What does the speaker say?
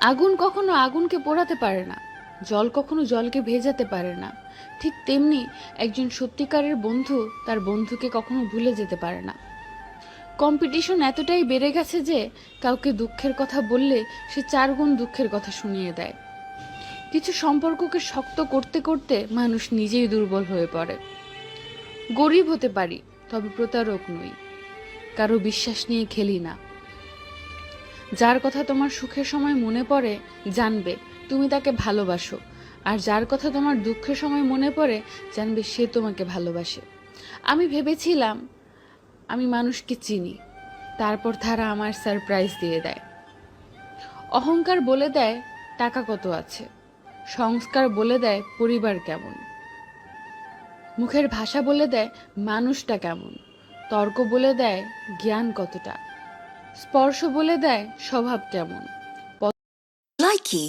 আগুন কখনো আগুনকে পোড়াতে পারে না, জল কখনো জলকে ভেজাতে পারে না। ঠিক তেমনি একজন সত্যিকারের বন্ধু তার বন্ধুকে কখনো ভুলে যেতে পারে না। কম্পিটিশন এতটাই বেড়ে গেছে যে কাউকে দুঃখের কথা বললে সে 4 গুণ দুঃখের কথা শুনিয়ে দেয়। কিছু সম্পর্ককে শক্ত করতে করতে মানুষ নিজেই দুর্বল হয়ে পড়ে। গরিব হতে পারি, তবে প্রতারক নই। কারো বিশ্বাস নিয়ে খেলি না। যার কথা তোমার সুখের সময় মনে পড়ে, জানবে তুমি তাকে ভালোবাসো। আর যার কথা তোমার দুঃখের সময় মনে পড়ে, জানবে সে তোমাকে ভালোবাসে। আমি ভেবেছিলাম আমি মানুষকে চিনি, তারপর তারা আমার সারপ্রাইজ দিয়ে দেয়। অহংকার বলে দেয় টাকা কত আছে, সংস্কার বলে দেয় পরিবার কেমন, মুখের ভাষা বলে দেয় মানুষটা কেমন, তর্ক বলে দেয় জ্ঞান কতটা, স্পর্শ বলে দেয় স্বভাব কেমন। Likey